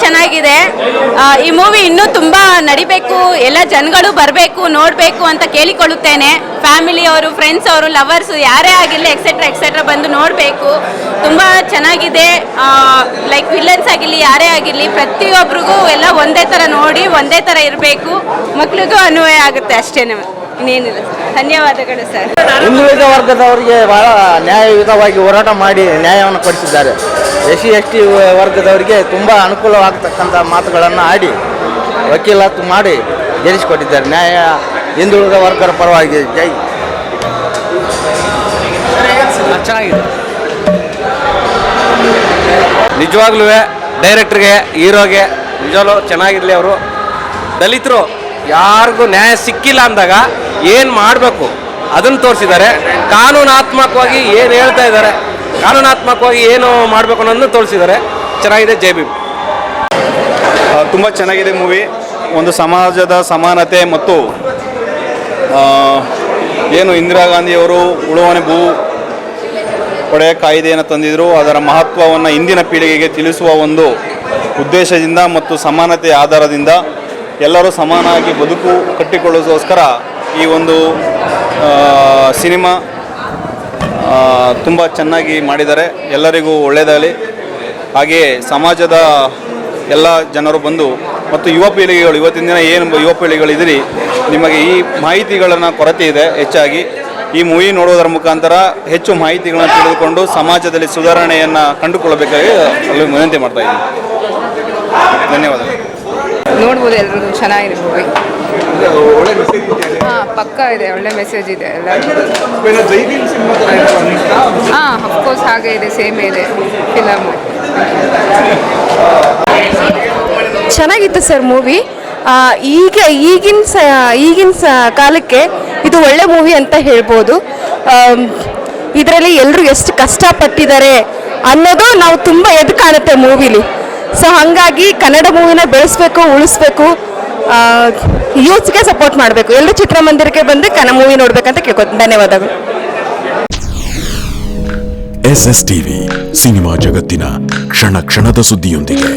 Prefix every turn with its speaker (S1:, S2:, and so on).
S1: ಚೆನ್ನಾಗಿದೆ. ಈ ಮೂವಿ ಇನ್ನೂ ತುಂಬ ನಡಿಬೇಕು, ಎಲ್ಲ ಜನಗಳು ಬರಬೇಕು, ನೋಡಬೇಕು ಅಂತ ಕೇಳಿಕೊಳ್ಳುತ್ತೇನೆ. ಫ್ಯಾಮಿಲಿ ಅವರು, ಫ್ರೆಂಡ್ಸ್ ಅವರು, ಲವರ್ಸು ಯಾರೇ ಆಗಿರಲಿ ಎಕ್ಸೆಟ್ರಾ ಬಂದು ನೋಡಬೇಕು. ತುಂಬ ಚೆನ್ನಾಗಿದೆ. ಲೈಕ್ ವಿಲನ್ಸ್ ಆಗಿರಲಿ ಯಾರೇ ಆಗಿರಲಿ ಪ್ರತಿಯೊಬ್ಬರಿಗೂ ಎಲ್ಲ ಒಂದೇ ಥರ ನೋಡಿ ಒಂದೇ ಥರ ಇರಬೇಕು. ಮಕ್ಳಿಗೂ ಅನ್ವಯ ಆಗುತ್ತೆ ಅಷ್ಟೇ. ಇನ್ನೇನಿಲ್ಲ. ಧನ್ಯವಾದಗಳು ಸರ್.
S2: ಹಿಂದುಳಿದ ವರ್ಗದವರಿಗೆ ಬಹಳ ನ್ಯಾಯಯುತವಾಗಿ ಹೋರಾಟ ಮಾಡಿ ನ್ಯಾಯವನ್ನು ಕೊಡಿಸಿದ್ದಾರೆ. SC/ST ವರ್ಗದವರಿಗೆ ತುಂಬ ಅನುಕೂಲವಾಗತಕ್ಕಂಥ ಮಾತುಗಳನ್ನು ಆಡಿ ವಕೀಲಾತಿ ಮಾಡಿ ಗೆಲ್ಲಿಸಿಕೊಟ್ಟಿದ್ದಾರೆ. ನ್ಯಾಯ ಹಿಂದುಳಿದ ವರ್ಗದ ಪರವಾಗಿ. ಜೈ.
S3: ಚೆನ್ನಾಗಿದೆ. ನಿಜವಾಗ್ಲೂ ಡೈರೆಕ್ಟ್ರಿಗೆ, ಹೀರೋಗೆ ನಿಜವಾಗ್ಲೂ ಚೆನ್ನಾಗಿರಲಿ. ಅವರು ದಲಿತರು ಯಾರಿಗೂ ನ್ಯಾಯ ಸಿಕ್ಕಿಲ್ಲ ಅಂದಾಗ ಏನು ಮಾಡಬೇಕು ಅದನ್ನು ತೋರಿಸಿದ್ದಾರೆ. ಕಾನೂನಾತ್ಮಕವಾಗಿ ಏನು ಹೇಳ್ತಾ ಇದ್ದಾರೆ, ಕಾನೂನಾತ್ಮಕವಾಗಿ ಏನು ಮಾಡಬೇಕು ಅನ್ನೋದನ್ನು ತೋರಿಸಿದ್ದಾರೆ. ಚೆನ್ನಾಗಿದೆ. ಜೈ ಭೀಮ್.
S4: ತುಂಬ ಚೆನ್ನಾಗಿದೆ ಮೂವಿ. ಒಂದು ಸಮಾಜದ ಸಮಾನತೆ ಮತ್ತು ಏನು ಇಂದಿರಾ ಗಾಂಧಿಯವರು ಉಳುವನೆ ಭೂ ಒಡೆಯ ಕಾಯ್ದೆಯನ್ನು ತಂದಿದ್ದರು, ಅದರ ಮಹತ್ವವನ್ನು ಇಂದಿನ ಪೀಳಿಗೆಗೆ ತಿಳಿಸುವ ಒಂದು ಉದ್ದೇಶದಿಂದ ಮತ್ತು ಸಮಾನತೆಯ ಆಧಾರದಿಂದ ಎಲ್ಲರೂ ಸಮಾನವಾಗಿ ಬದುಕು ಕಟ್ಟಿಕೊಳ್ಳೋದಕ್ಕೋಸ್ಕರ ಈ ಒಂದು ಸಿನಿಮಾ ತುಂಬ ಚೆನ್ನಾಗಿ ಮಾಡಿದ್ದಾರೆ. ಎಲ್ಲರಿಗೂ ಒಳ್ಳೆಯದಾಗಲಿ. ಹಾಗೆಯೇ ಸಮಾಜದ ಎಲ್ಲ ಜನರು ಬಂದು ಮತ್ತು ಯುವ ಪೀಳಿಗೆಗಳು, ಇವತ್ತಿನ ದಿನ ಏನು ಯುವ ಪೀಳಿಗೆಗಳಿದ್ದೀರಿ, ನಿಮಗೆ ಈ ಮಾಹಿತಿಗಳನ್ನು ಕೊರತೆ ಇದೆ. ಹೆಚ್ಚಾಗಿ ಈ ಮೂವಿ ನೋಡೋದರ ಮುಖಾಂತರ ಹೆಚ್ಚು ಮಾಹಿತಿಗಳನ್ನು ತಿಳಿದುಕೊಂಡು ಸಮಾಜದಲ್ಲಿ ಸುಧಾರಣೆಯನ್ನು ಕಂಡುಕೊಳ್ಳಬೇಕಾಗಿ ಅಲ್ಲಿ ವಿನಂತಿ ಮಾಡ್ತಾ ಇದ್ದೀನಿ. ಧನ್ಯವಾದಗಳು.
S5: ನೋಡ್ಬೋದು, ಎಲ್ಲರೂ ಚೆನ್ನಾಗಿದೆ ಮೂವಿ. ಹಾಂ, ಪಕ್ಕ ಇದೆ, ಒಳ್ಳೆ ಮೆಸೇಜ್ ಇದೆ ಎಲ್ಲ. ಹಾಂ, ಅಫ್ಕೋರ್ಸ್ ಹಾಗೆ ಇದೆ, ಸೇಮ್ ಇದೆ ಫಿಲಮು.
S6: ಚೆನ್ನಾಗಿತ್ತು ಸರ್ ಮೂವಿ. ಈಗಿನ ಕಾಲಕ್ಕೆ ಇದು ಒಳ್ಳೆ ಮೂವಿ ಅಂತ ಹೇಳ್ಬೋದು. ಇದರಲ್ಲಿ ಎಲ್ಲರೂ ಎಷ್ಟು ಕಷ್ಟಪಟ್ಟಿದ್ದಾರೆ ಅನ್ನೋದು ನಾವು ತುಂಬ ಎದ್ದು ಕಾಣುತ್ತೆ ಮೂವಿಲಿ. ಸೊ ಹಾಗಾಗಿ ಕನ್ನಡ ಮೂವಿನ ಬೆಳೆಸಬೇಕು, ಉಳಿಸ್ಬೇಕು, ಯೂತ್ಸ್ಗೆ ಸಪೋರ್ಟ್ ಮಾಡಬೇಕು. ಎಲ್ಲರೂ ಚಿತ್ರಮಂದಿರಕ್ಕೆ ಬಂದು ಮೂವಿ ನೋಡ್ಬೇಕಂತ ಕೇಳ್ಕೊತೀನಿ. ಧನ್ಯವಾದಗಳು.
S7: SSTV ಸಿನಿಮಾ ಜಗತ್ತಿನ ಕ್ಷಣ ಕ್ಷಣದ ಸುದ್ದಿಯೊಂದಿಗೆ.